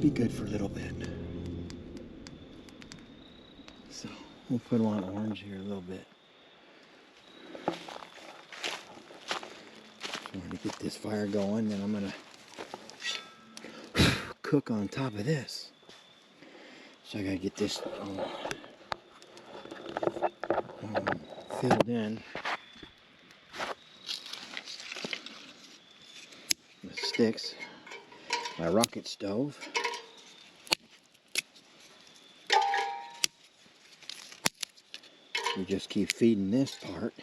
Be good for a little bit. So we'll put them on orange here a little bit. So I'm gonna get this fire going, then I'm gonna cook on top of this. So I gotta get this filled in. The sticks. My rocket stove. You just keep feeding this part.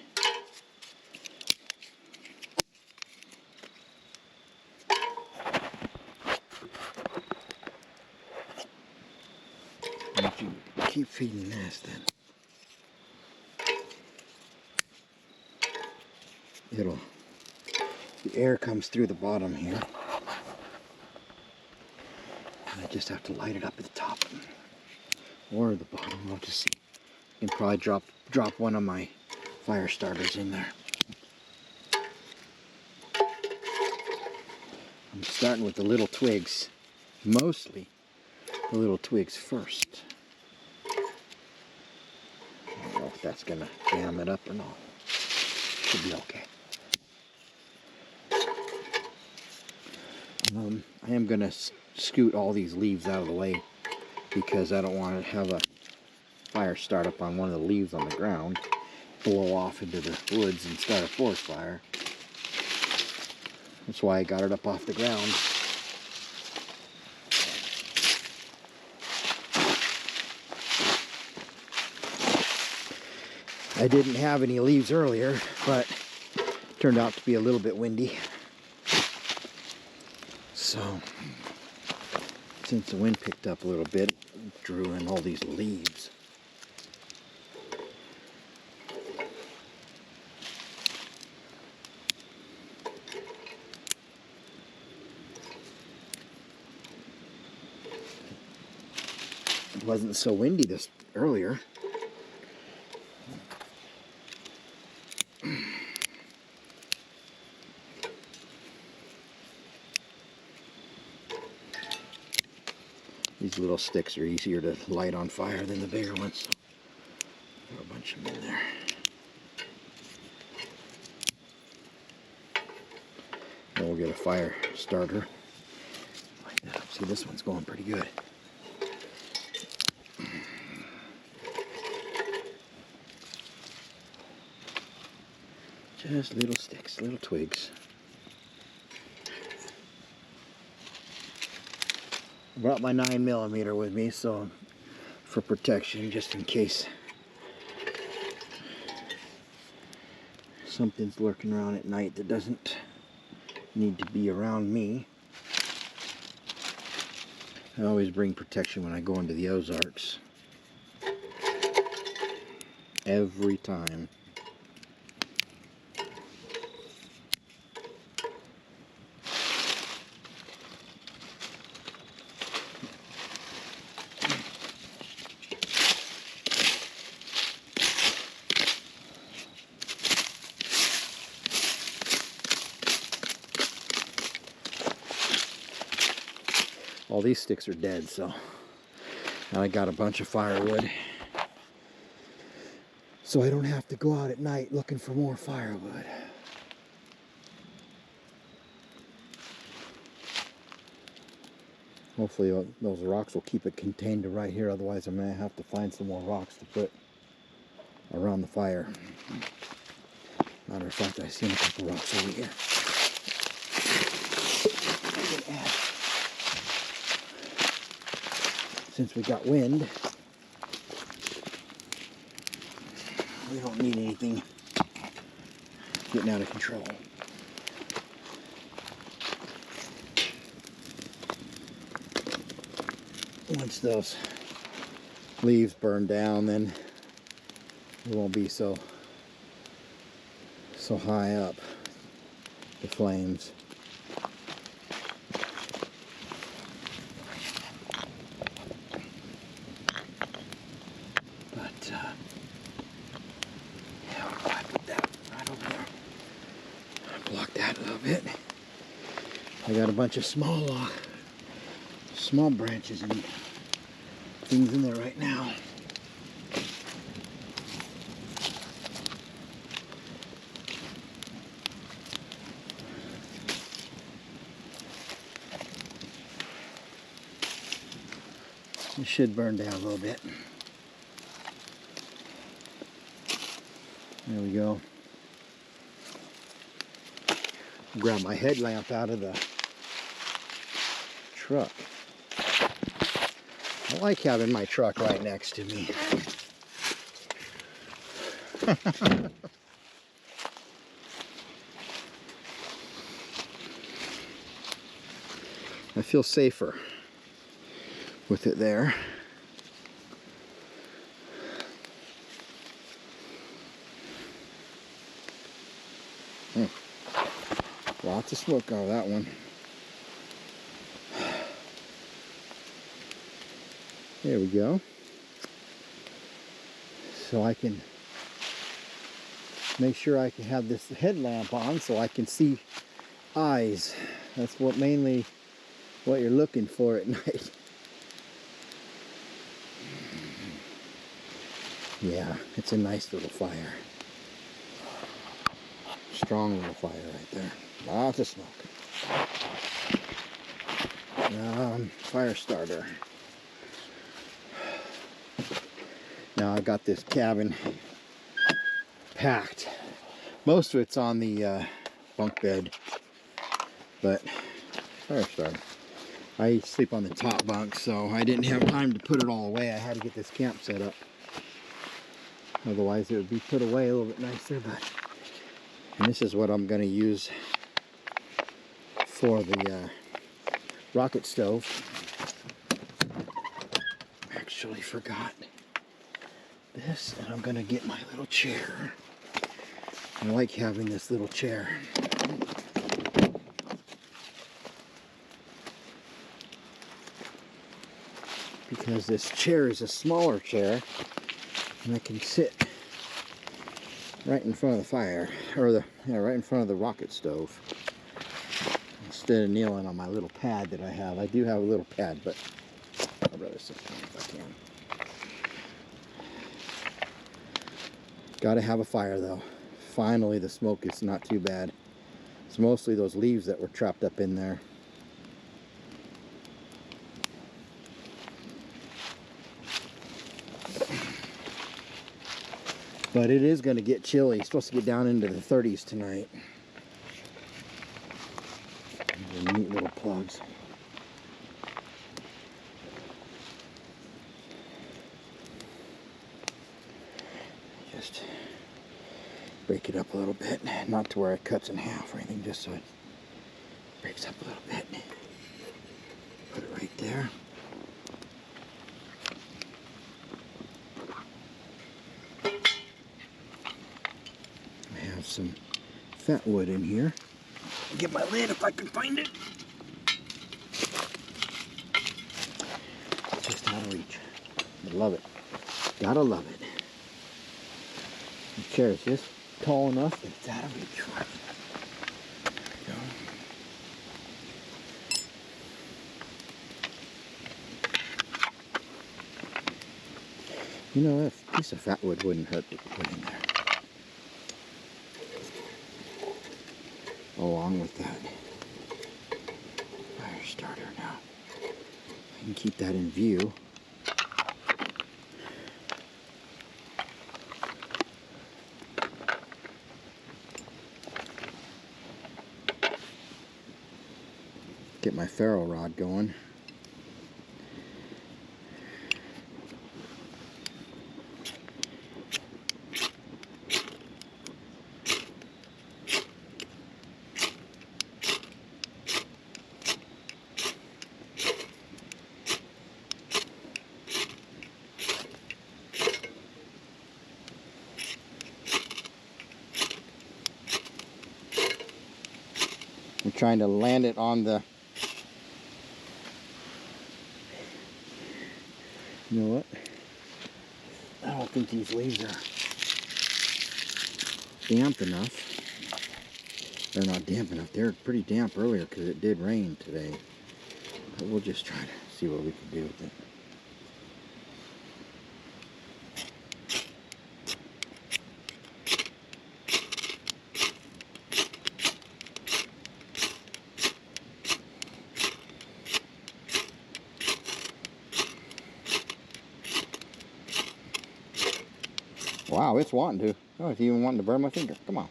And if you keep feeding this, then the air comes through the bottom here. And I just have to light it up at the top or the bottom. We'll just see. I can probably drop one of my fire starters in there. I'm starting with the little twigs, mostly the little twigs first. I don't know if that's gonna jam it up or not. Should be okay. I am gonna scoot all these leaves out of the way because I don't want to have a fire start up on one of the leaves on the ground, blow off into the woods and start a forest fire. That's why I got it up off the ground. I didn't have any leaves earlier, but it turned out to be a little bit windy. So, since the wind picked up a little bit, it drew in all these leaves. It wasn't so windy this earlier. These little sticks are easier to light on fire than the bigger ones. So throw a bunch of them in there. And we'll get a fire starter like that. See, this one's going pretty good. Just little sticks, little twigs. I brought my 9mm with me, so for protection, just in case something's lurking around at night that doesn't need to be around me. I always bring protection when I go into the Ozarks. Every time. All these sticks are dead, so now I got a bunch of firewood. so I don't have to go out at night looking for more firewood. Hopefully those rocks will keep it contained to right here, otherwise I'm going to have to find some more rocks to put around the fire. Matter of fact, I've seen a couple rocks over here. Since we got wind, we don't need anything getting out of control. Once those leaves burn down, then it won't be so high up, the flames. But yeah, I put that right over there. Block that a little bit. I got a bunch of small branches and things in there right now. It should burn down a little bit. There we go. Grab my headlamp out of the truck. I like having my truck right next to me. I feel safer with it there. Lots of smoke out of that one. There we go. So I can make sure I can have this headlamp on so I can see eyes. That's mainly what you're looking for at night. Yeah, it's a nice little fire. Strong little fire right there. Lots of smoke. Fire starter. Now I got this cabin packed. Most of it's on the bunk bed, but fire starter. I sleep on the top bunk, so I didn't have time to put it all away. I had to get this camp set up. Otherwise it would be put away a little bit nicer, and this is what I'm going to use for the rocket stove. Actually forgot this, and I'm going to get my little chair. I like having this little chair. Because this chair is a smaller chair, and I can sit right in front of the fire, or right in front of the rocket stove, instead of kneeling on my little pad that I have. I do have a little pad, but I'd rather sit down if I can. Gotta have a fire though. Finally, the smoke is not too bad. It's mostly those leaves that were trapped up in there. But it is going to get chilly. It's supposed to get down into the 30s tonight. These are neat little plugs. Just break it up a little bit. Not to where it cuts in half or anything, just so it breaks up a little bit. Put it right there. Some fat wood in here. Get my lid if I can find it. Just out of reach. I love it. Gotta love it. The chair is just tall enough that it's out of reach. There we go. You know, a piece of fat wood wouldn't hurt to put in there. Along with that fire starter now. I can keep that in view. Get my ferro rod going. I'm trying to land it on the... You know what? I don't think these leaves are damp enough. They're not damp enough. They were pretty damp earlier because it did rain today. But we'll just try to see what we can do with it. Wow, it's wanting to. Oh, it's even wanting to burn my finger. Come on.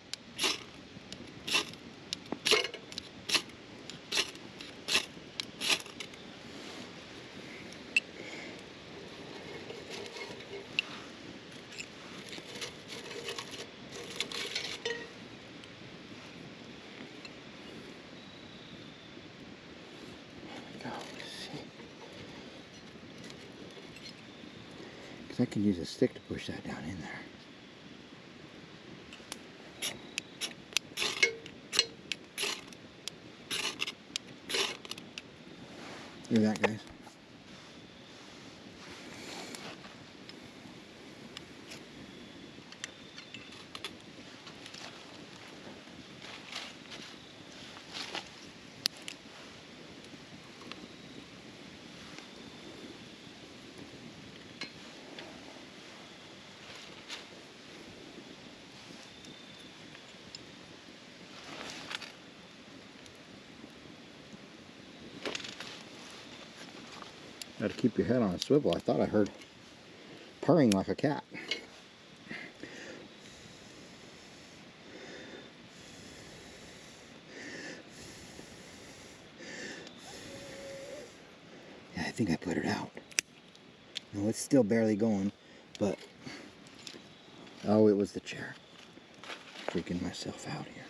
I can use a stick to push that down in there. Look at that, guys. Got to keep your head on a swivel. I thought I heard purring like a cat. Yeah, I think I put it out. No, it's still barely going, but... Oh, it was the chair. Freaking myself out here.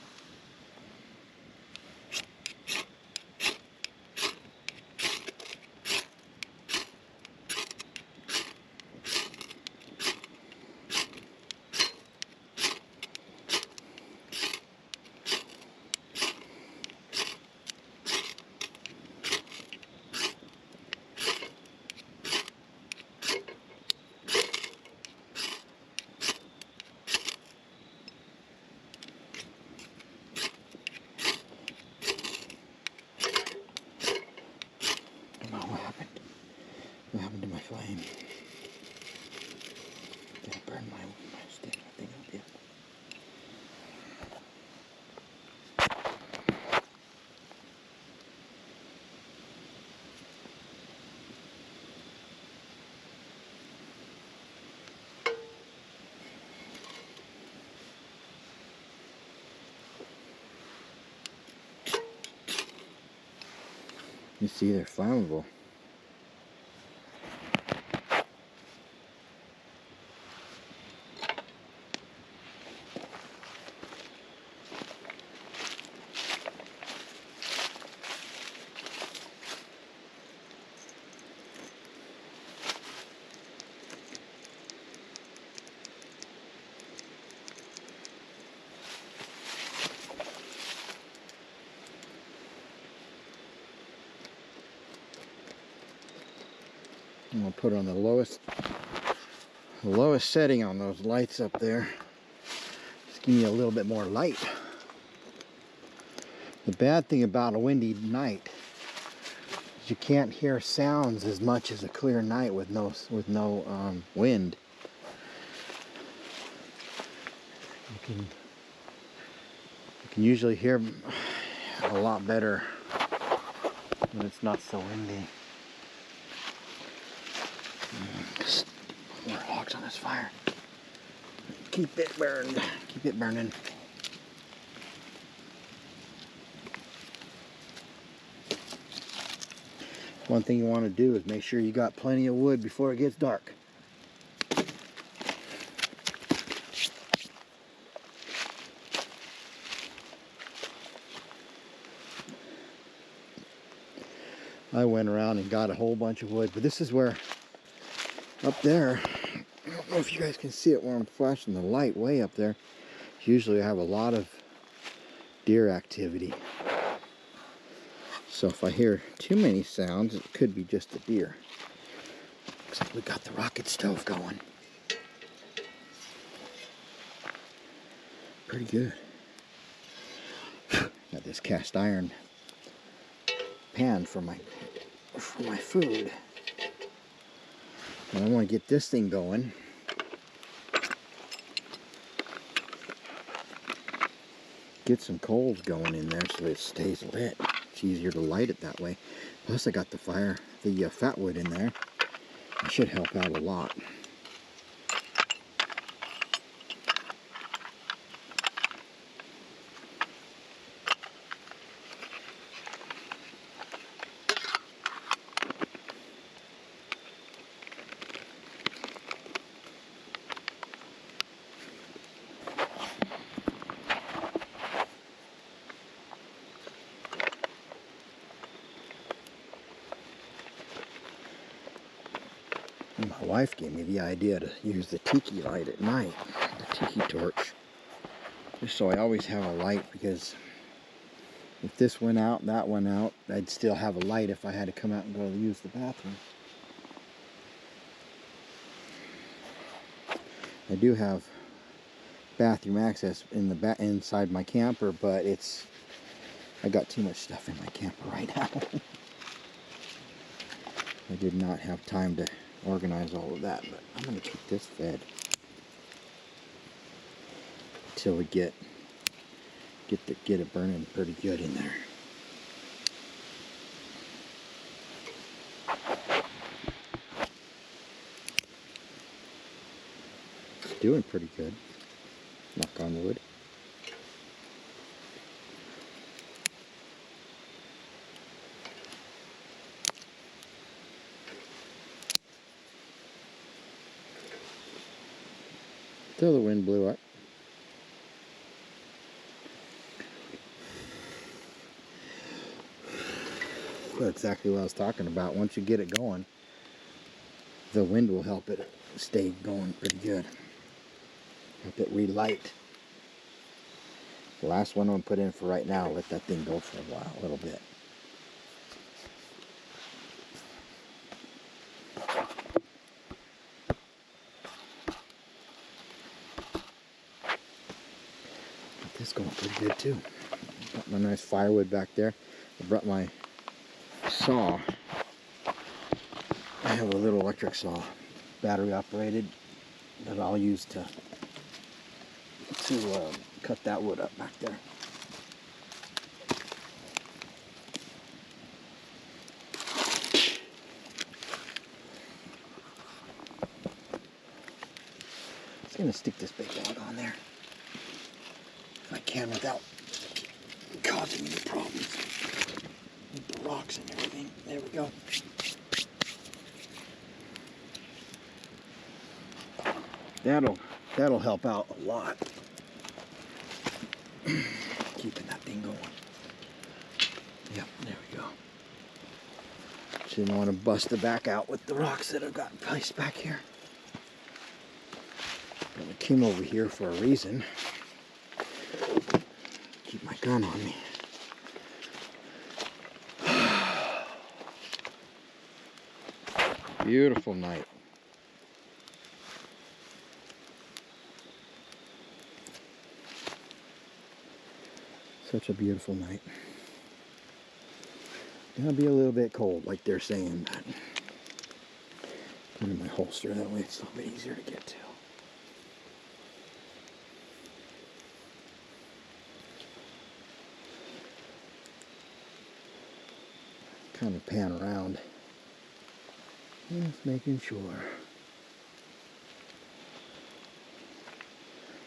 What happened to my flame? Did I burn my stick? I think I did. You see, they're flammable. I'm gonna put it on the lowest setting on those lights up there. Just give me a little bit more light. The bad thing about a windy night is you can't hear sounds as much as a clear night with no wind. You can usually hear a lot better when it's not so windy. More logs on this fire. Keep it burned. Keep it burning. One thing you want to do is make sure you got plenty of wood before it gets dark. I went around and got a whole bunch of wood, but this is where, up there, I don't know if you guys can see it where I'm flashing the light way up there. Usually I have a lot of deer activity. So if I hear too many sounds, it could be just a deer. Looks like we got the rocket stove going. Pretty good. Got this cast iron pan for my food. And I want to get this thing going. Get some coals going in there so it stays lit. It's easier to light it that way. Plus I got the fat wood in there. It should help out a lot. My wife gave me the idea to use the tiki light at night, the tiki torch, just so I always have a light, because if this went out, that went out, I'd still have a light if I had to come out and go use the bathroom. I do have bathroom access in the inside my camper, but I got too much stuff in my camper right now. I did not have time to organize all of that, but I'm going to keep this fed until we get it burning pretty good in there. It's doing pretty good. Knock on wood. Till the wind blew up. That's exactly what I was talking about. Once you get it going, the wind will help it stay going pretty good. Help it relight. The last one I'm going to put in for right now, let that thing go for a while, a little bit. This going pretty good too. Got my nice firewood back there. I brought my saw. I have a little electric saw, battery operated, that I'll use to cut that wood up back there. I'm just gonna stick this big log on there if I can without causing any problems with the rocks and everything. There we go. That'll help out a lot. Keeping that thing going. Yep, there we go. Just didn't want to bust the back out with the rocks that I've got placed back here. But I came over here for a reason. Keep my gun on me. Beautiful night. Such a beautiful night. Gonna be a little bit cold, like they're saying, but put it in my holster, that way it's a little bit easier to get to. kind of pan around. Just making sure.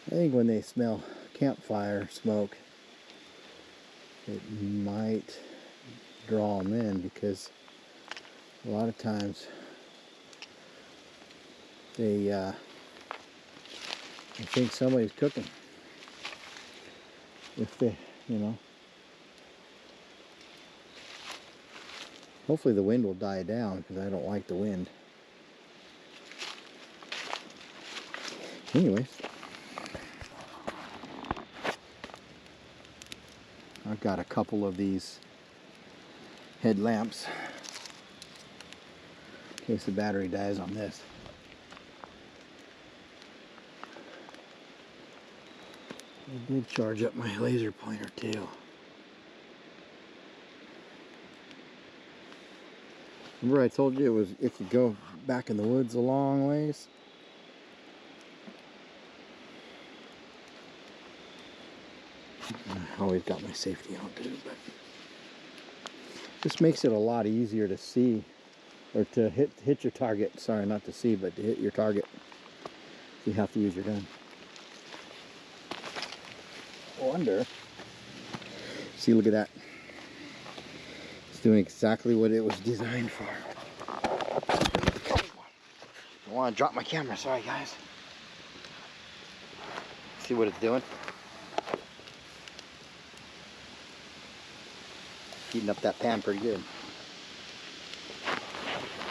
I think when they smell campfire smoke, it might draw them in, because a lot of times they think somebody's cooking. If they, you know. Hopefully the wind will die down, because I don't like the wind. Anyways, I've got a couple of these headlamps in case the battery dies on this. I did charge up my laser pointer too. Remember I told you it could go back in the woods a long ways? I always got my safety on too, but this makes it a lot easier to see, or to hit your target. Sorry, not to see, but to hit your target. You have to use your gun. Wonder. See, look at that. It's doing exactly what it was designed for. I want to drop my camera. Sorry, guys. See what it's doing? Heating up that pan pretty good.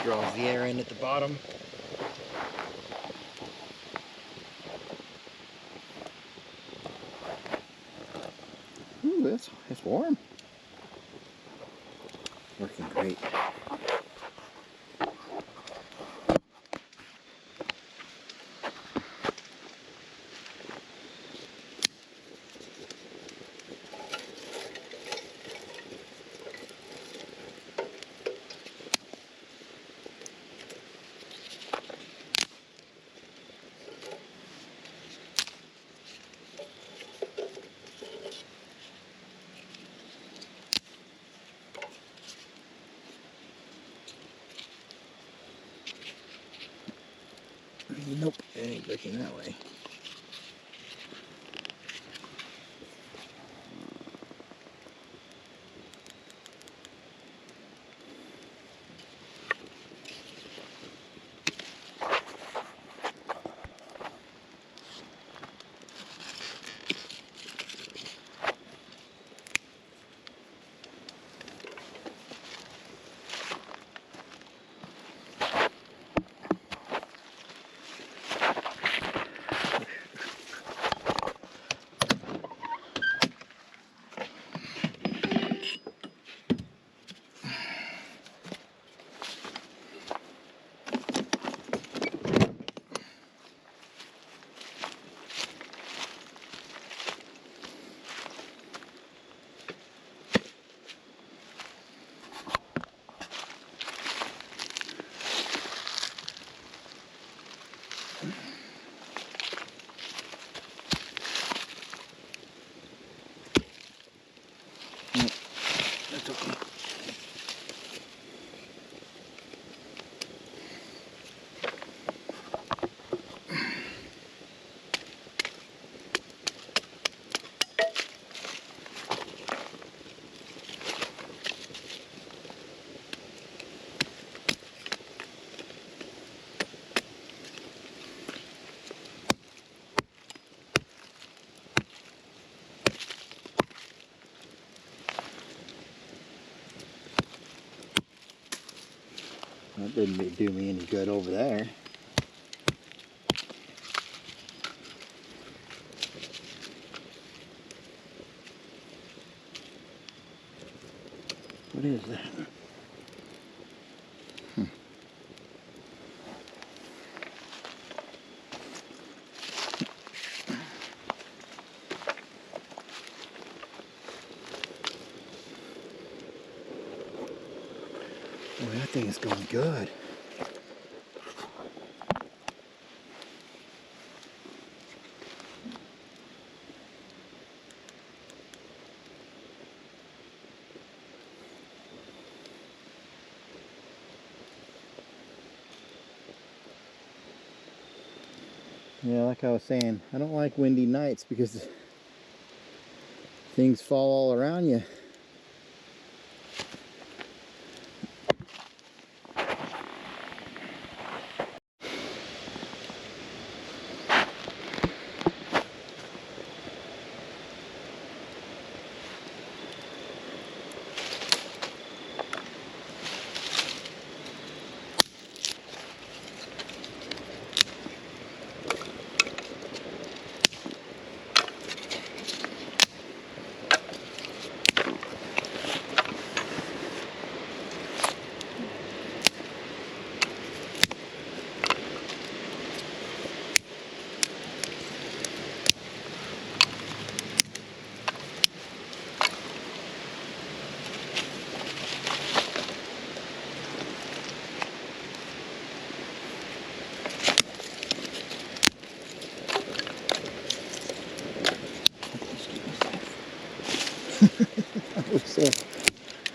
Draws the air in at the bottom. Ooh, it's warm. Working great. Nope, it ain't looking that way. That's okay. That didn't do me any good over there. What is that? Boy, that thing is going good. Yeah, like I was saying, I don't like windy nights because things fall all around you.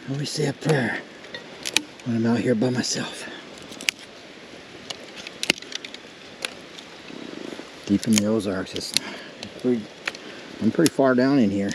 I always say a prayer when I'm out here by myself. Deep in the Ozarks. I'm pretty far down in here.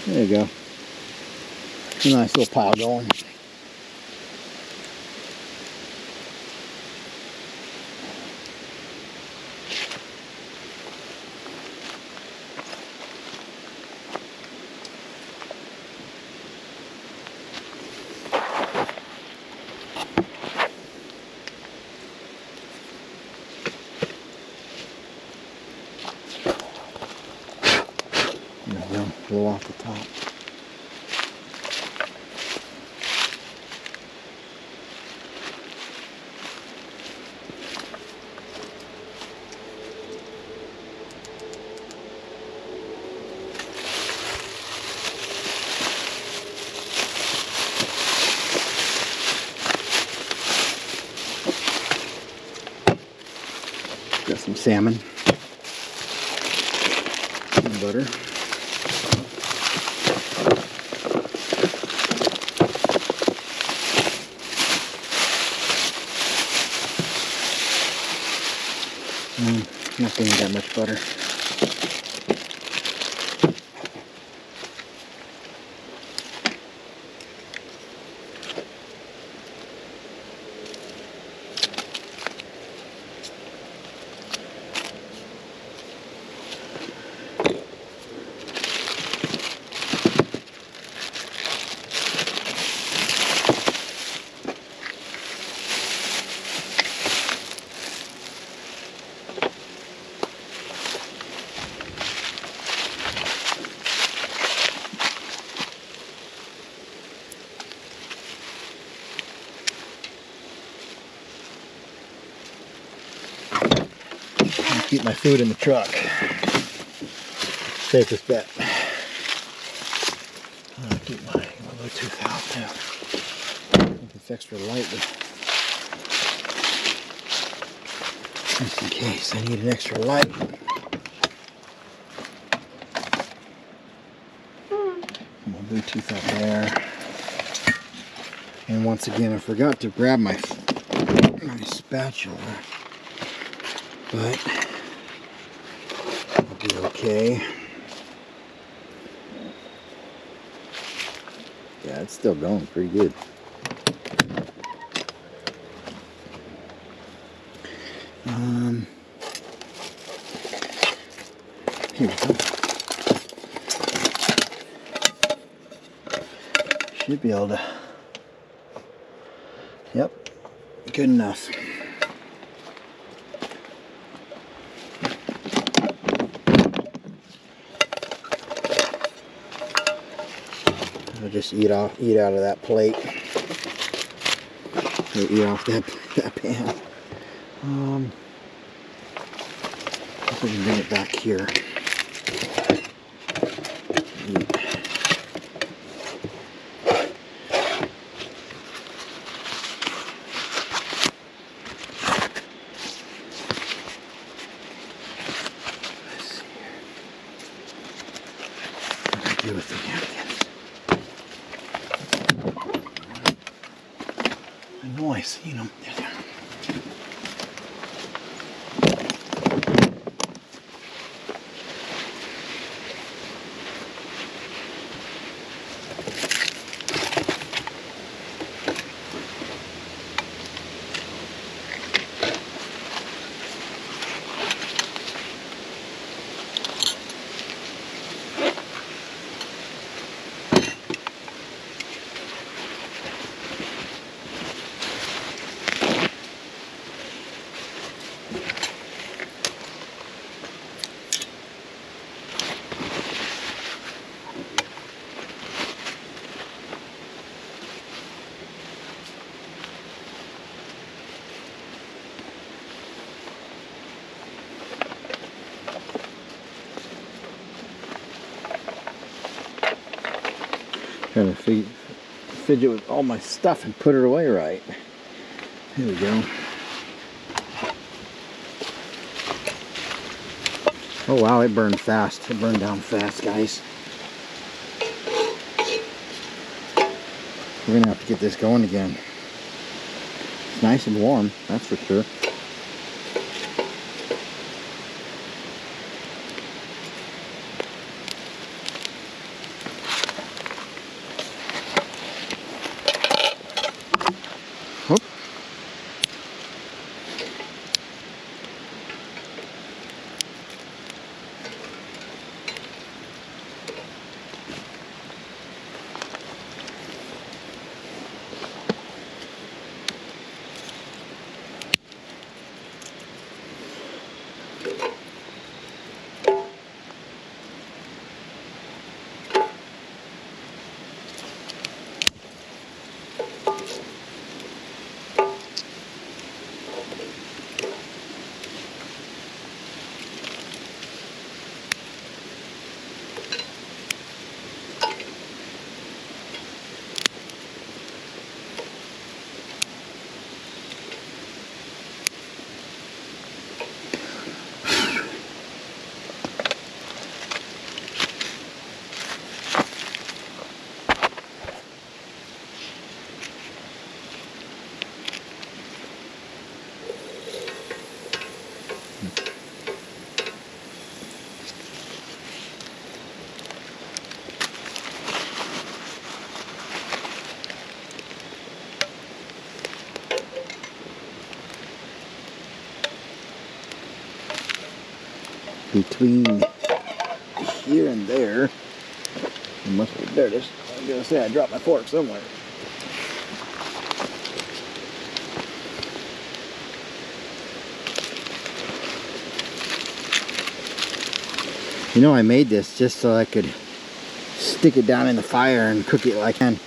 There you go. A nice little pile going. There we go. Blow off the top. Got some salmon and butter. Not getting that much butter. Keep my food in the truck. Safest bet. I'll keep my Bluetooth out too. It's extra light, just in case I need an extra light. My Bluetooth out there. And once again, I forgot to grab my spatula, but I'll be okay. Yeah, it's still going pretty good. Here we go. Should be able to. Yep, good enough. I'll just eat out of that plate. Or eat off that pan. If we can bring it back here. I know I seen them. Trying to fidget with all my stuff and put it away right. There we go. Oh wow, it burned fast. It burned down fast, guys. We're gonna have to get this going again. It's nice and warm, that's for sure. Whoop. Between here and there, it must be there. I was gonna say I dropped my fork somewhere. You know, I made this just so I could stick it down in the fire and cook it like I can.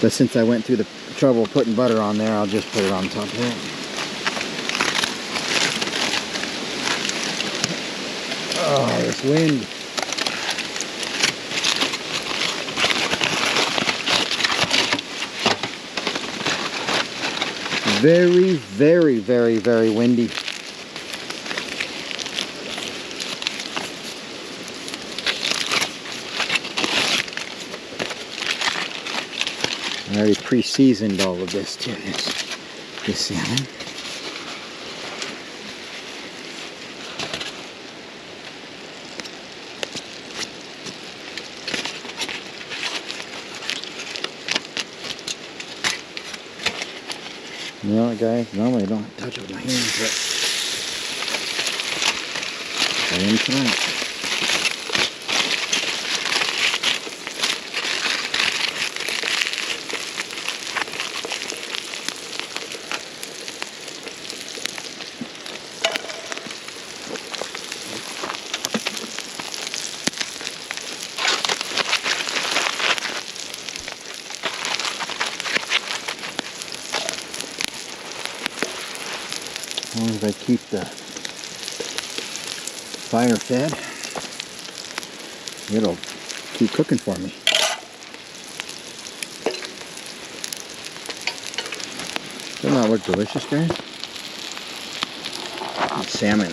But since I went through the trouble of putting butter on there, I'll just put it on top of it. Oh, this wind. Very, very, very, very windy. I already pre-seasoned all of this too, this salmon. You know what, guys? Normally I don't touch it with my hands, but I am tonight. As long as I keep the fire fed, it'll keep cooking for me. Doesn't that look delicious, guys? Salmon.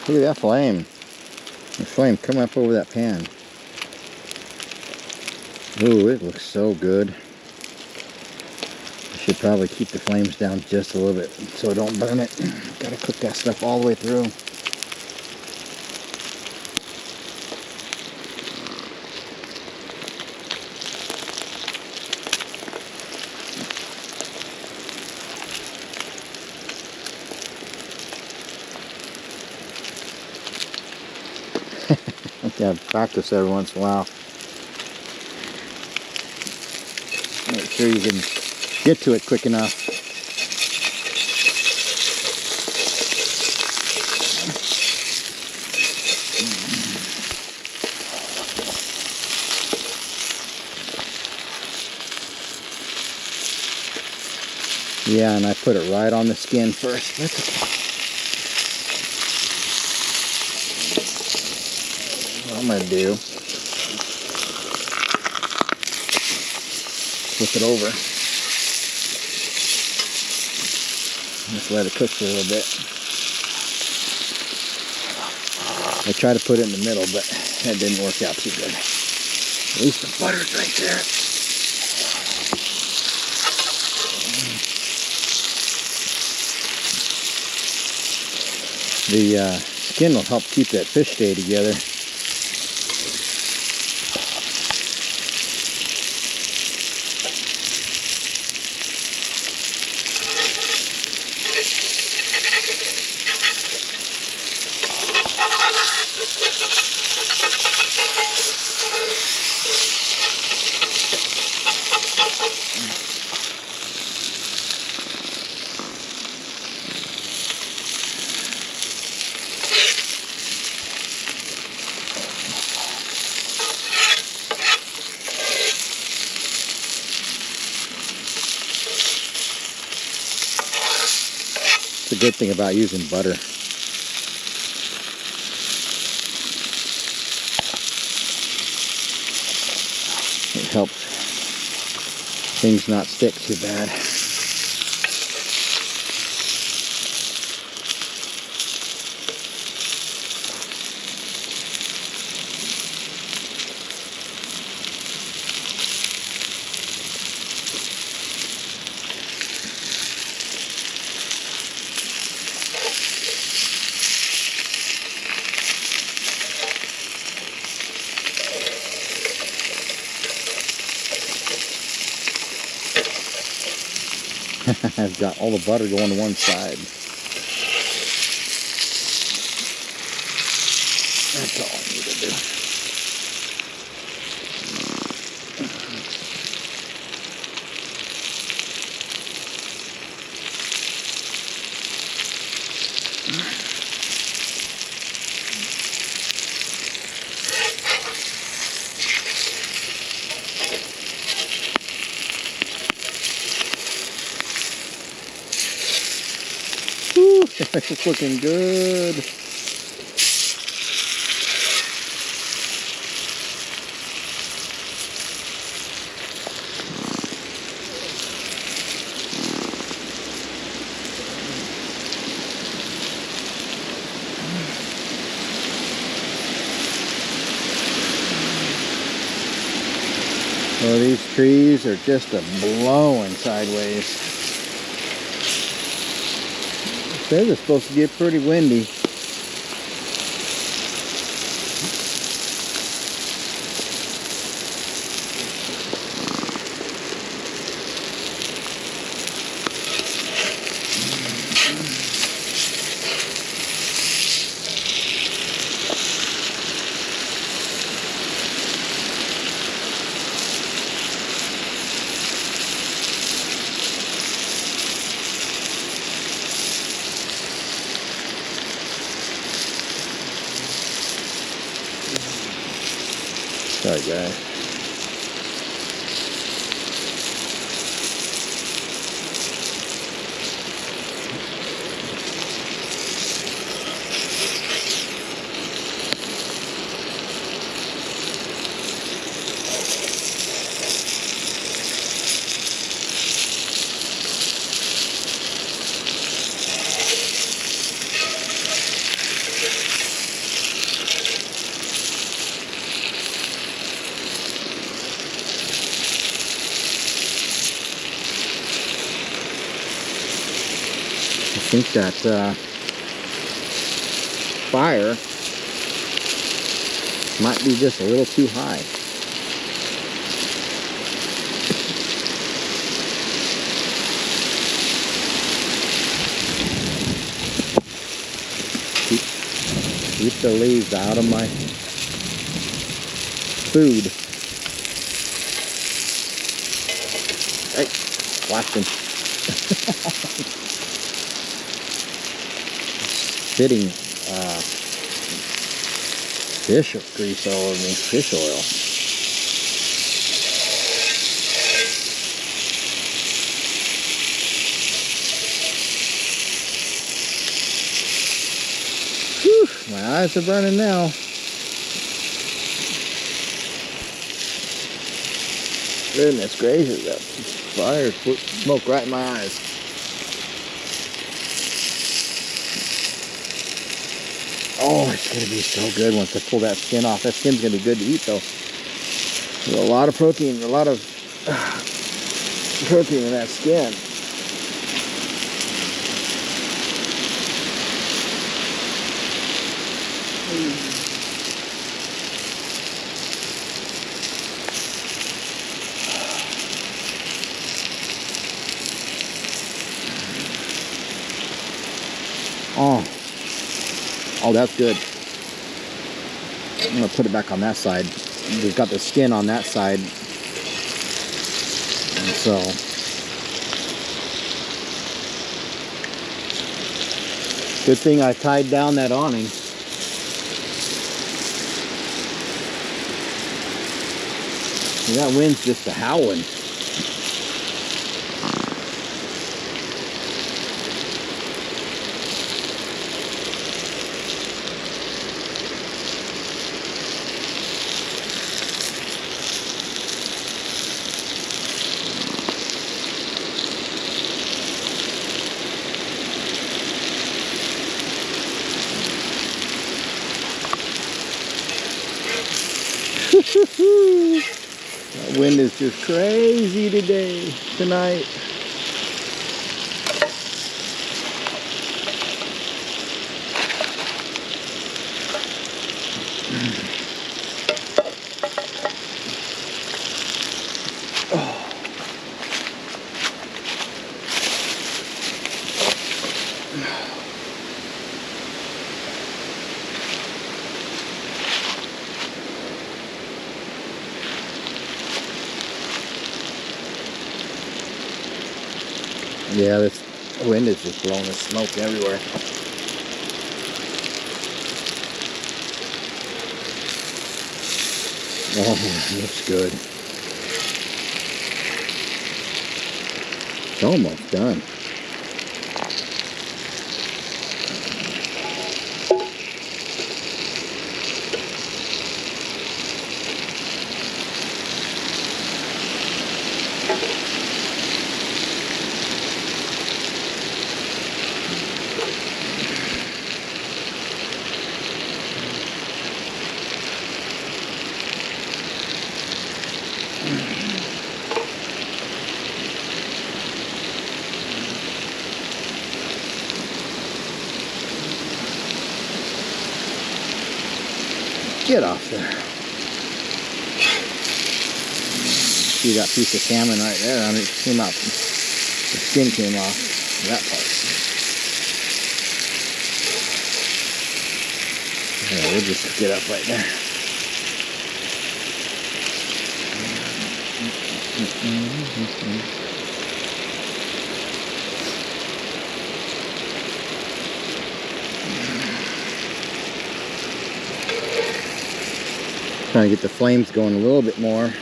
Look at that flame. The flame coming up over that pan. Ooh, it looks so good. I should probably keep the flames down just a little bit so I don't burn it. Gotta cook that stuff all the way through. You gotta practice every once in a while. Make sure you can get to it quick enough. Yeah, and I put it right on the skin first. That's okay. What I'm going to do, flip it over. Just let it cook for a little bit. I tried to put it in the middle, but that didn't work out too good. At least the butter's right there. The skin will help keep that fish stay together. It's a good thing about using butter. It helps things not stick too bad. I've got all the butter going to one side. That's all I need to do. It's looking good. So these trees are just blowing sideways. It says it's supposed to get pretty windy. Sorry, guys. think that fire might be just a little too high. Keep the leaves out of my food. Hey, watch him. Spitting fish grease all over me, fish oil. Whew, my eyes are burning now. Goodness gracious, that fire smoke right in my eyes. Oh, it's going to be so good once I pull that skin off. That skin's going to be good to eat, though. There's a lot of protein, a lot of protein in that skin. Oh, that's good. I'm going to put it back on that side. We've got the skin on that side. And so, good thing I tied down that awning. That wind's just a howling. That wind is just crazy tonight. Yeah, this wind is just blowing the smoke everywhere. Oh, looks good. It's almost done. Get off there. See that piece of salmon right there? I mean, it came out. The skin came off that part. Yeah, we'll just get up right there. Trying to get the flames going a little bit more.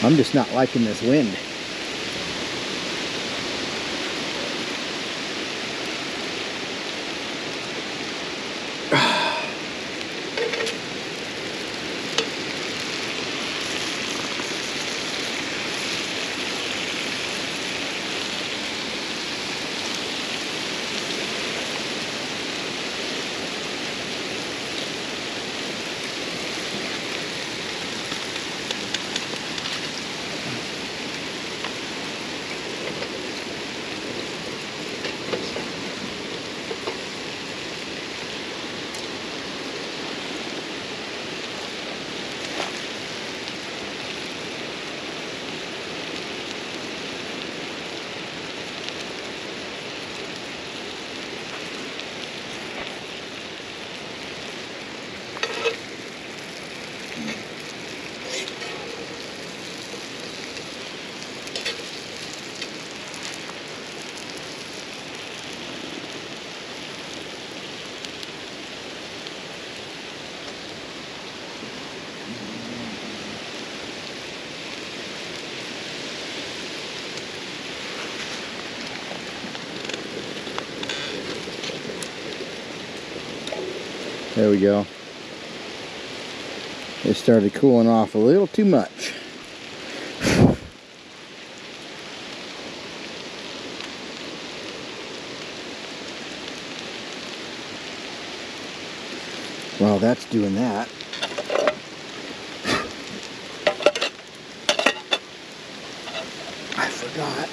I'm just not liking this wind. There we go. It started cooling off a little too much. While that's doing that, I forgot.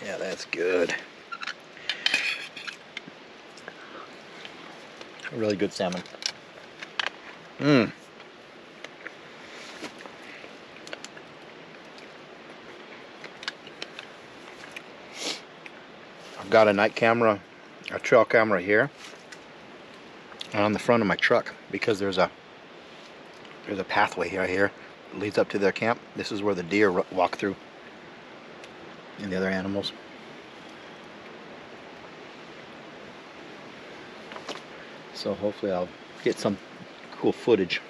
Yeah, that's good. Really good salmon. Mmm. I've got a night camera, a trail camera here, and on the front of my truck, because there's a pathway right here that leads up to their camp. This is where the deer walk through and the other animals. So hopefully I'll get some cool footage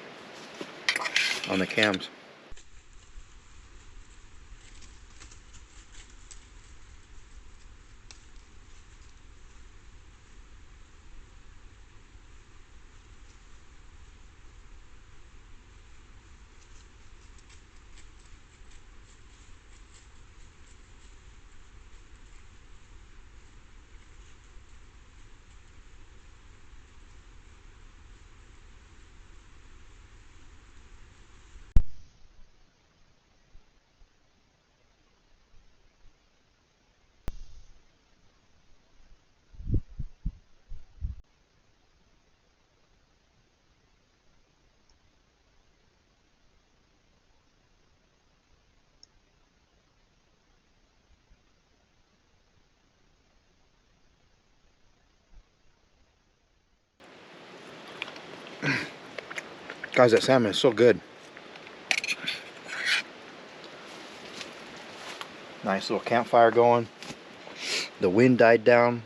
on the cams. Guys, that salmon is so good. Nice little campfire going. The wind died down.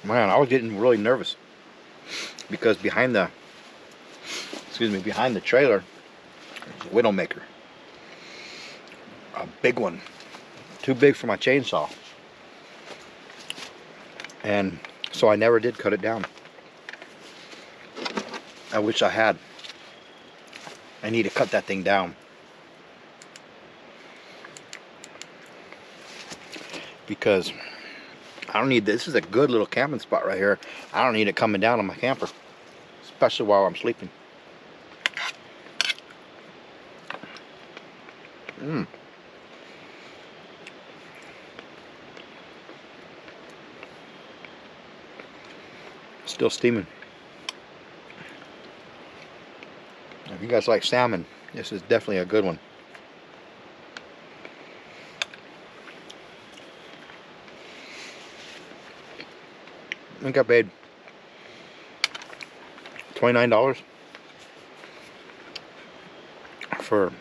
Man, I was getting really nervous because behind the trailer, there's a widowmaker. A big one. Too big for my chainsaw. And so I never did cut it down. I wish I had. I need to cut that thing down. Because I don't need this. Is a good little camping spot right here. I don't need it coming down on my camper, especially while I'm sleeping. Still steaming. If you guys like salmon, this is definitely a good one. I think I paid $29 for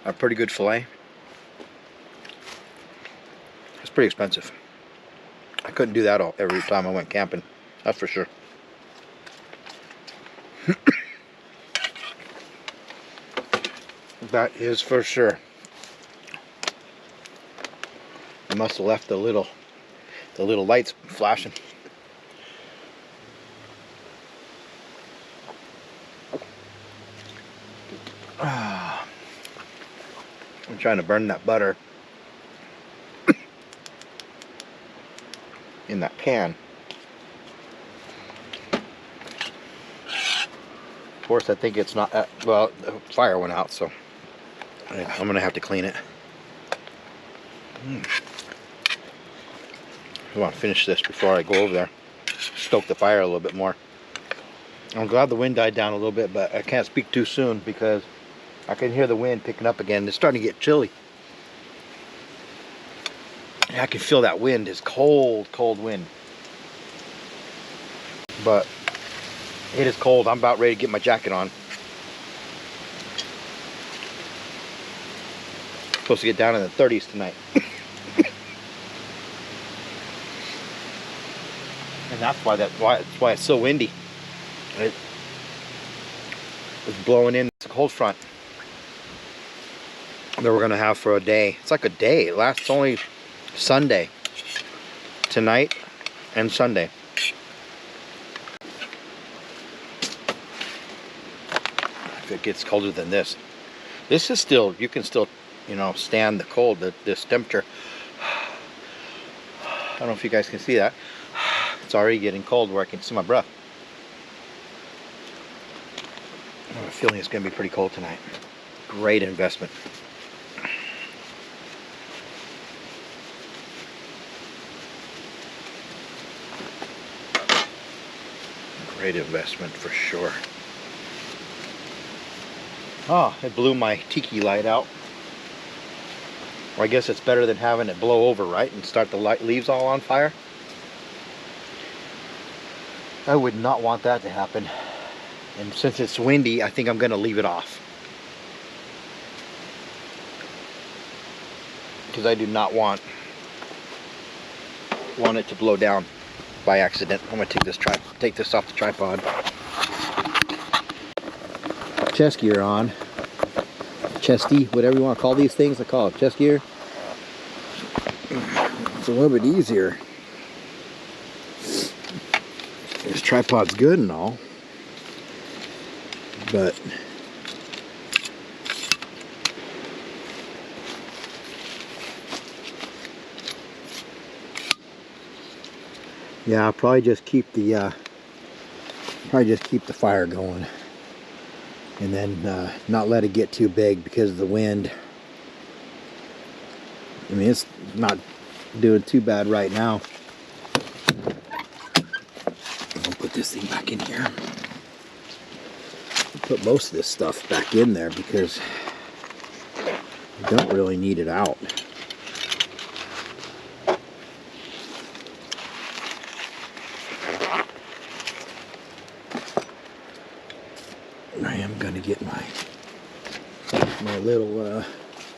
a pretty good fillet. It's pretty expensive. I couldn't do that every time I went camping, that's for sure. That is for sure. I must have left the little lights flashing. I'm trying to burn that butter in that pan. Of course, I think it's not, well, the fire went out, so I'm gonna have to clean it. I want to finish this before I go over there. Stoke the fire a little bit more. I'm glad the wind died down a little bit, but I can't speak too soon because I can hear the wind picking up again. It's starting to get chilly. And I can feel that wind. It's cold, cold wind. But it is cold. I'm about ready to get my jacket on. Supposed to get down in the 30s tonight. And that's why it's so windy. It's blowing in. It's a cold front that we're gonna have for a day. It's like a day. It lasts only Sunday. Tonight and Sunday. If it gets colder than this. This is still, you can still, you know, stand the cold, this temperature. I don't know if you guys can see that. It's already getting cold where I can see my breath. I have a feeling it's going to be pretty cold tonight. Great investment. Great investment for sure. Oh, it blew my tiki light out. Well, I guess it's better than having it blow over, right? And start the leaves all on fire. I would not want that to happen. And since it's windy, I think I'm going to leave it off. Because I do not want it to blow down by accident. I'm going to take this off the tripod. Chest gear on. Chesty, whatever you want to call these things, I call it chest gear. It's a little bit easier. This tripod's good and all, but yeah, I'll probably just keep the fire going, and then not let it get too big because of the wind. I mean, it's not doing too bad right now. I'll put this thing back in here. I'll put most of this stuff back in there because I don't really need it out. I am gonna get my little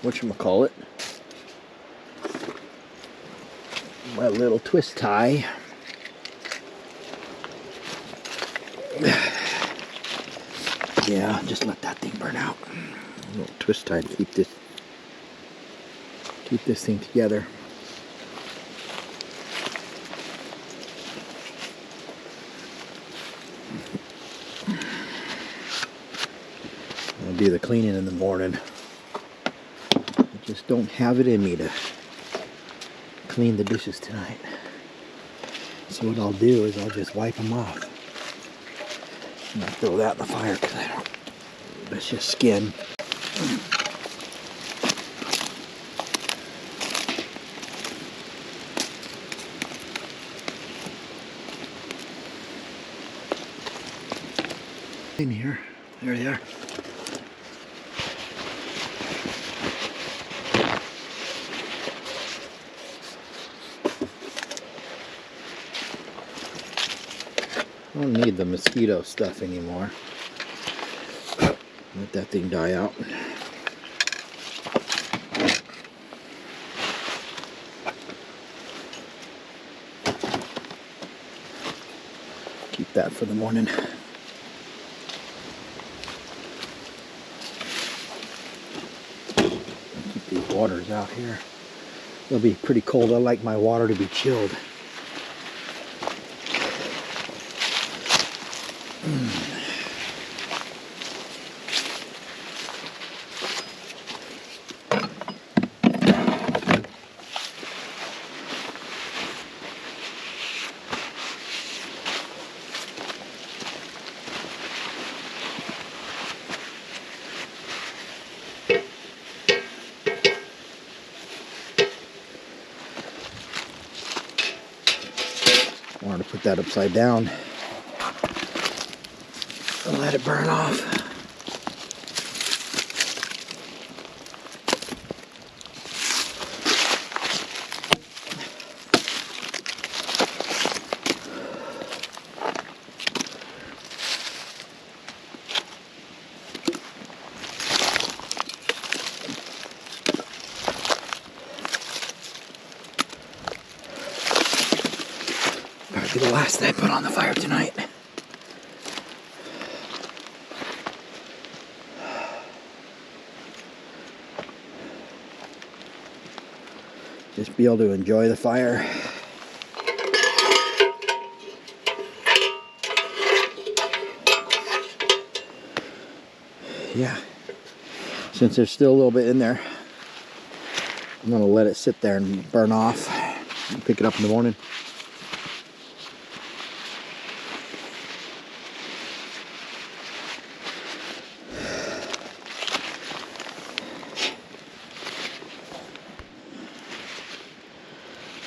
whatchamacallit, my little twist tie. Yeah, just let that thing burn out. A little twist tie to keep this thing together. I'll do the cleaning in the morning. I just don't have it in me to clean the dishes tonight. So what I'll do is I'll just wipe them off. And I'll throw that in the fire because that's just skin. In here, there they are. I don't need the mosquito stuff anymore. Let that thing die out. Keep that for the morning. Keep these waters out here. They'll be pretty cold. I like my water to be chilled. Wanted to put that upside down and let it burn off. That'll be the last that I put on the fire tonight. Just be able to enjoy the fire. Yeah, since there's still a little bit in there, I'm gonna let it sit there and burn off and pick it up in the morning.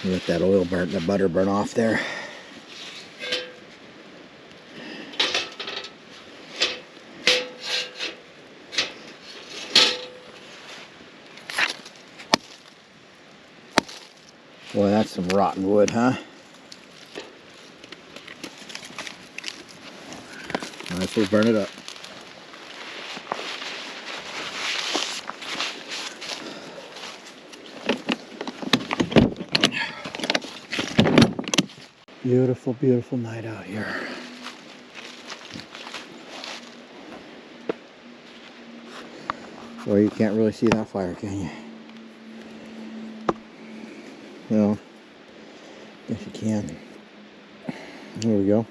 Let that oil burn, the butter burn off there. Boy, that's some rotten wood, huh? Might as well burn it up. Beautiful, beautiful night out here. Well, you can't really see that fire, can you? No. Yes, you can. There we go.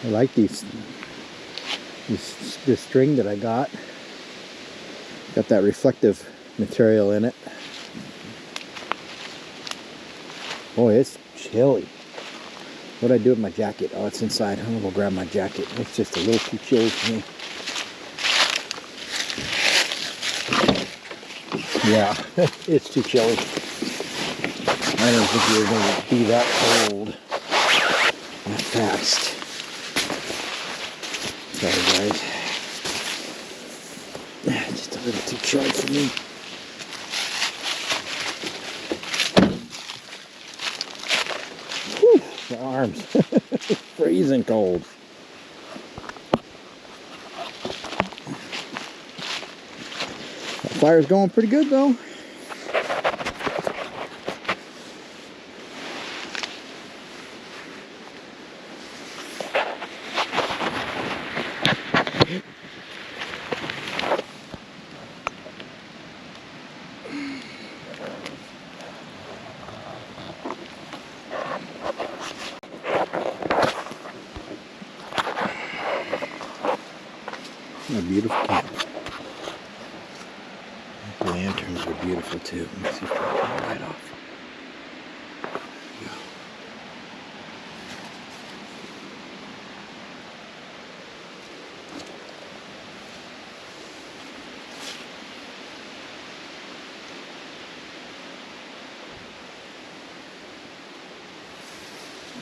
I like this string that I got. Got that reflective material in it. Boy, it's chilly. What'd I do with my jacket? Oh, it's inside. I'm gonna go grab my jacket. It's just a little too chilly for me. Yeah, it's too chilly. I don't think you're gonna be that cold that fast. Sorry, guys. Just a little too chilly for me. Whew, my arms. Freezing cold. That fire's going pretty good though. A beautiful camp. The lanterns are beautiful too. Let me see if I can turn the light off. There you go.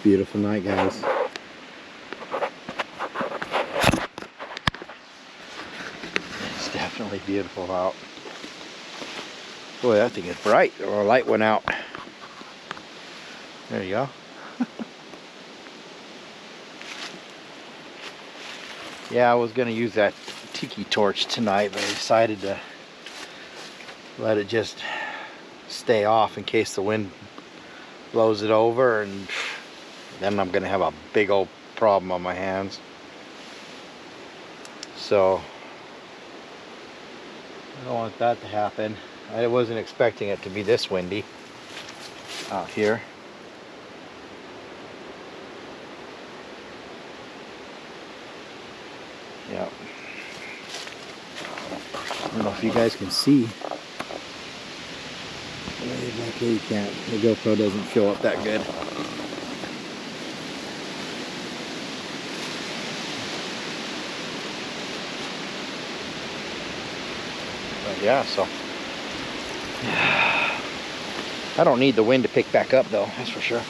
Beautiful night, guys. Definitely beautiful out. Boy, that thing is bright. Our light went out. There you go. Yeah, I was going to use that tiki torch tonight, but I decided to let it just stay off in case the wind blows it over, and then I'm going to have a big old problem on my hands. So I don't want that to happen. I wasn't expecting it to be this windy out here. Yep. I don't know if you guys can see. Okay, you can't. The GoPro doesn't show up that good. Yeah, so I don't need the wind to pick back up though, that's for sure.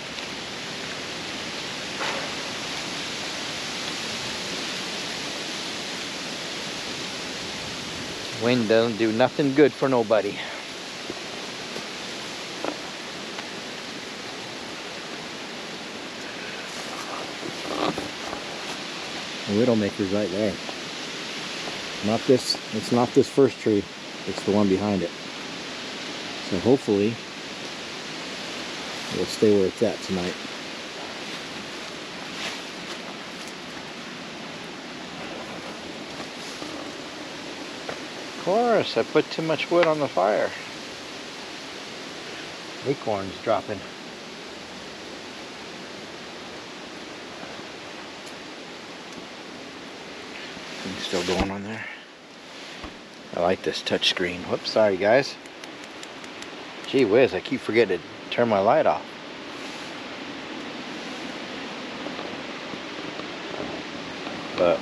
Wind doesn't do nothing good for nobody. The Widowmaker's right there. Not this. It's not this first tree. It's the one behind it. So hopefully it'll stay where it's at tonight. Of course, I put too much wood on the fire. Acorns dropping. Thing's still going on there. I like this touch screen. Whoops, sorry guys. Gee whiz, I keep forgetting to turn my light off. But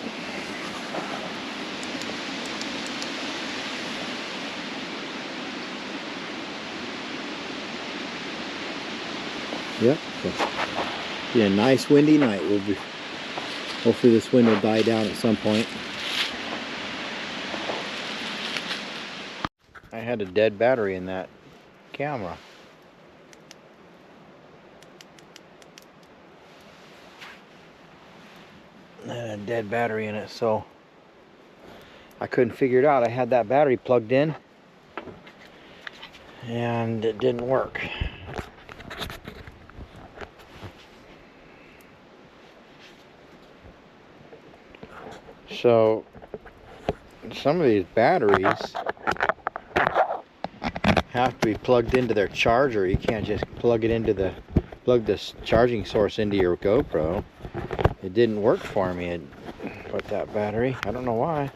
yep, so be a nice windy night. Hopefully this wind will die down at some point. I had a dead battery in that camera. I had a dead battery in it, so I couldn't figure it out. I had that battery plugged in and it didn't work. So some of these batteries have to be plugged into their charger. You can't just plug this charging source into your GoPro. It didn't work for me with that battery. I don't know why.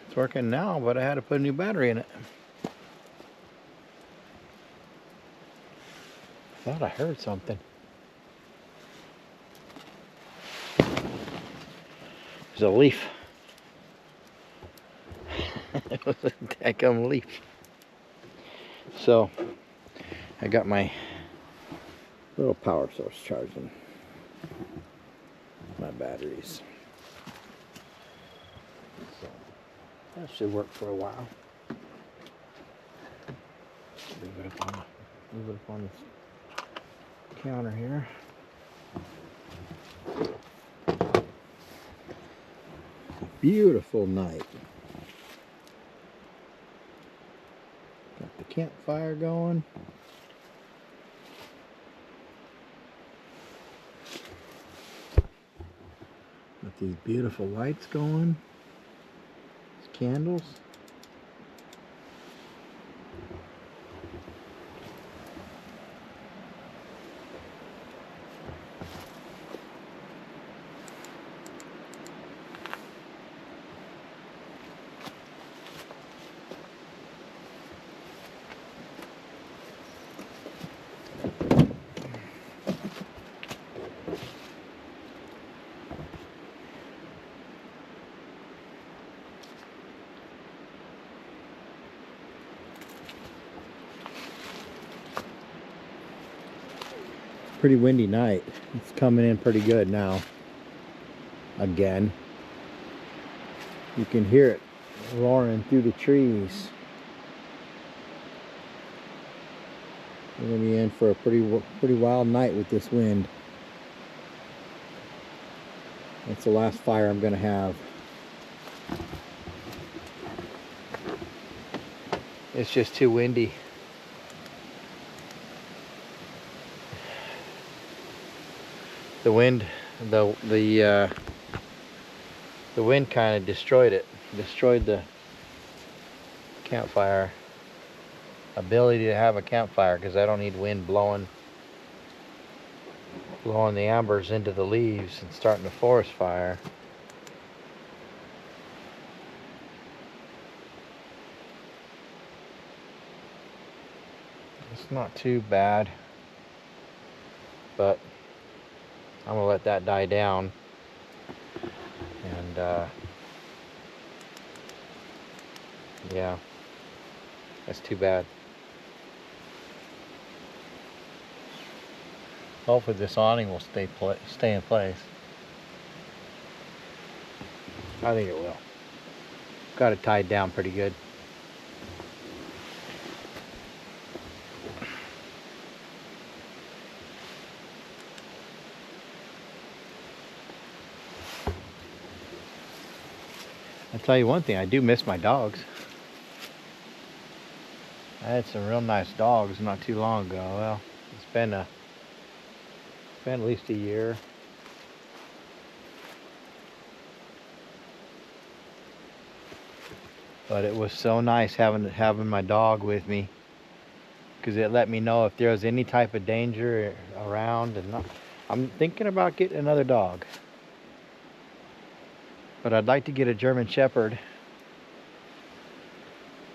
It's working now, but I had to put a new battery in it. Thought I heard something. There's a leaf. It was a daggum leaf. So I got my little power source charging my batteries. So that should work for a while. Leave it up on this counter here. Beautiful night. Got the campfire going. Got these beautiful lights going. These candles. Pretty windy night. It's coming in pretty good now. Again. You can hear it roaring through the trees. We're gonna be in for a pretty wild night with this wind. That's the last fire I'm gonna have. It's just too windy. The wind, the wind kind of destroyed it. Destroyed the campfire ability to have a campfire, because I don't need wind blowing the embers into the leaves and starting a forest fire. It's not too bad, but I'm gonna let that die down, and yeah, that's too bad. Hopefully this awning will stay in place. I think it will. Got it tied down pretty good. tell you one thing, I do miss my dogs. I had some real nice dogs not too long ago. Well, it's been at least a year. But it was so nice having my dog with me, because it let me know if there was any type of danger around. And I'm thinking about getting another dog, but I'd like to get a German Shepherd,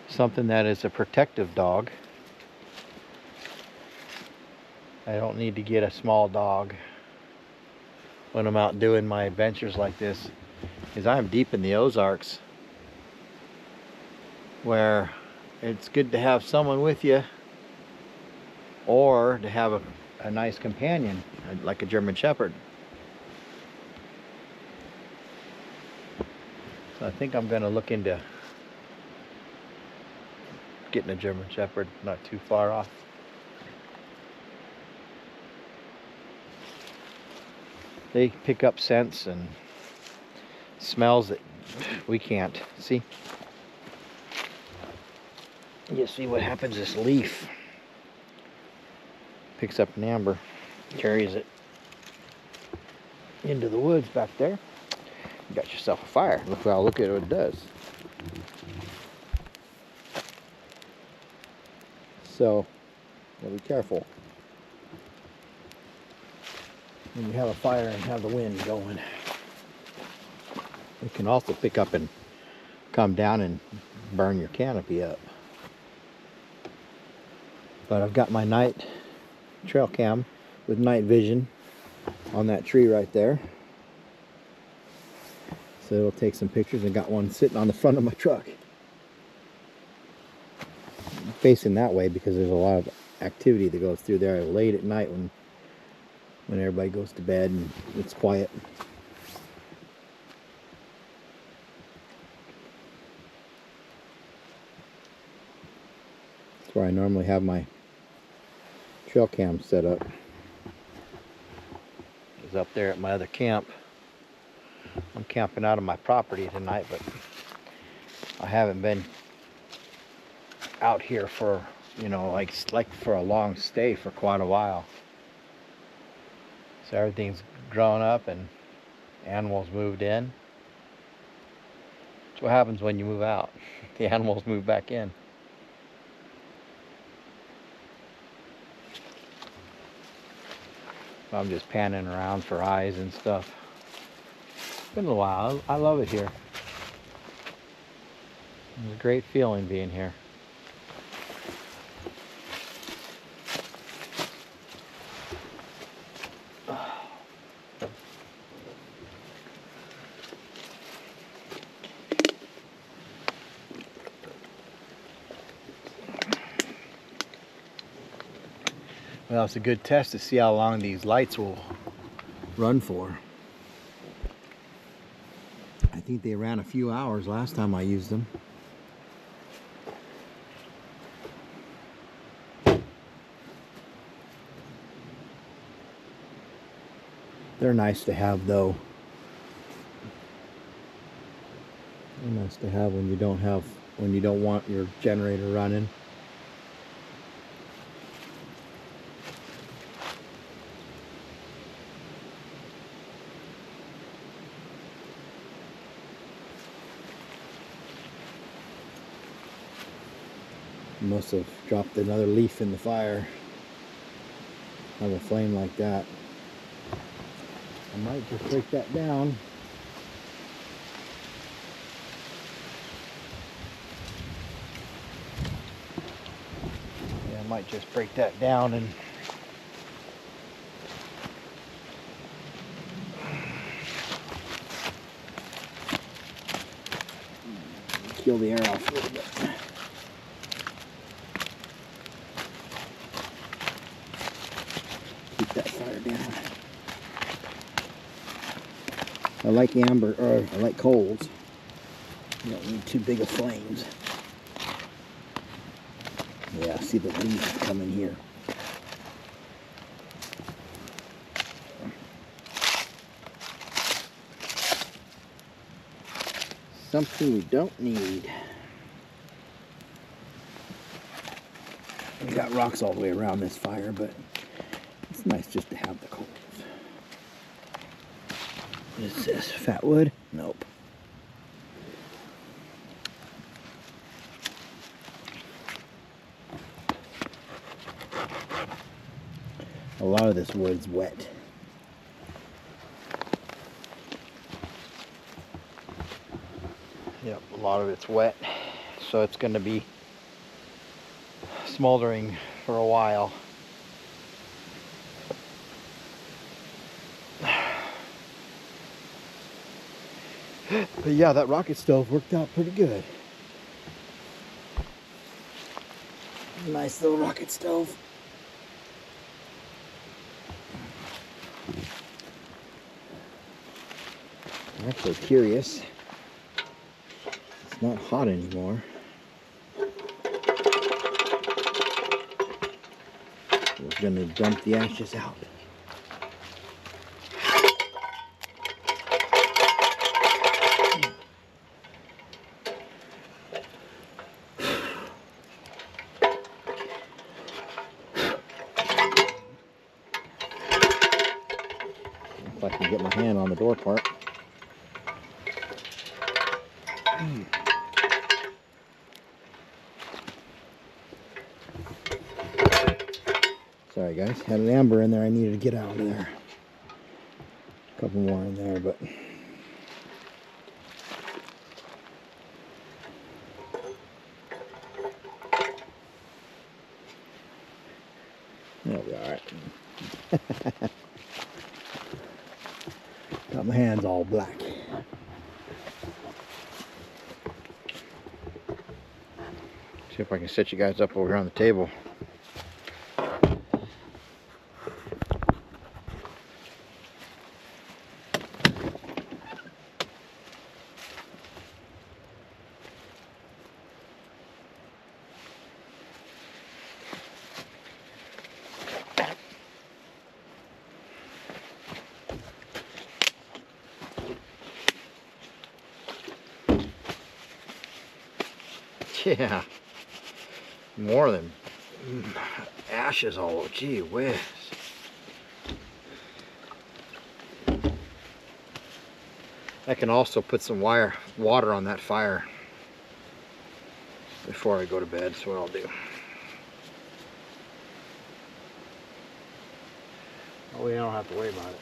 something that is a protective dog. I don't need to get a small dog when I'm out doing my adventures like this, because I'm deep in the Ozarks, where it's good to have someone with you, or to have a nice companion like a German Shepherd. So I think I'm going to look into getting a German Shepherd, not too far off. They pick up scents and smells that we can't. See? You see what happens? This leaf picks up an amber, carries it into the woods back there. You got yourself a fire. Look at what it does. So, be careful when you have a fire and have the wind going. It can also pick up and come down and burn your canopy up. But I've got my night trail cam with night vision on that tree right there. So it'll take some pictures. I got one sitting on the front of my truck, facing that way because there's a lot of activity that goes through there late at night when everybody goes to bed and it's quiet. That's where I normally have my trail cam set up. It's up there at my other camp. I'm camping out on my property tonight, but I haven't been out here for, like for a long stay for quite a while. So everything's grown up and animals moved in. That's what happens when you move out. The animals move back in. I'm just panning around for eyes and stuff. It's been a while. I love it here. It's a great feeling being here. Well, it's a good test to see how long these lights will run for. I think they ran a few hours last time I used them. They're nice to have though. They're nice to have when you don't want your generator running. Must have dropped another leaf in the fire. Have a flame like that. I might just break that down. Yeah, I might just break that down and kill the air off a little bit. Keep that fire down. I like amber, or I like coals. You don't need too big of flames. Yeah, see the leaves coming here. something we don't need. We got rocks all the way around this fire, but it's nice just to have the coals. What is this? Fat wood? Nope. A lot of this wood's wet. Yep, a lot of it's wet, so it's going to be smoldering for a while. But yeah, that rocket stove worked out pretty good. Nice little rocket stove. I'm actually curious. It's not hot anymore. We're gonna dump the ashes out. If I can get my hand on the door part. Sorry guys, had an amber in there I needed to get out of there. A couple more in there, but that'll be alright. Got my hands all black. See if I can set you guys up over here on the table. Yeah, more than ashes all over. Gee whiz. I can also put some water on that fire before I go to bed. That's what I'll do. Oh, we don't have to worry about it.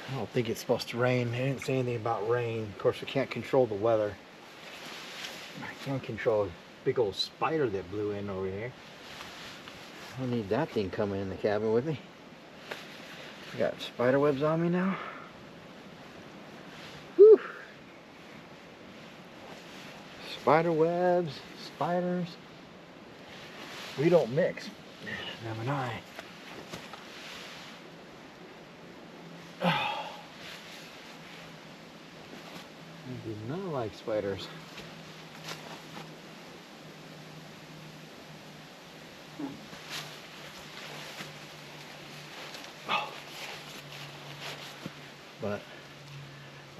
I don't think it's supposed to rain. They didn't say anything about rain. Of course, we can't control the weather. I can't control a big old spider that blew in over here. I don't need that thing coming in the cabin with me. I got spider webs on me now. Whew. Spider webs, spiders. We don't mix. Them and I. I do not like spiders. But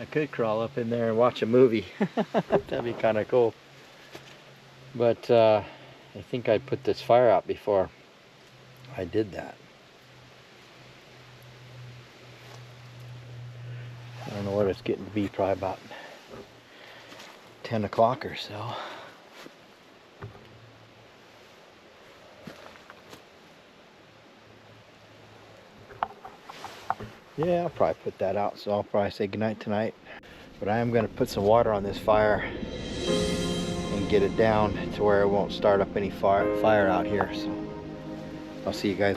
I could crawl up in there and watch a movie. That'd be kind of cool. But I think I put this fire out before I did that. I don't know what it's getting to be, probably about 10 o'clock or so. Yeah, I'll probably put that out, so I'll probably say goodnight tonight. But I am going to put some water on this fire and get it down to where it won't start up any fire out here. So I'll see you guys.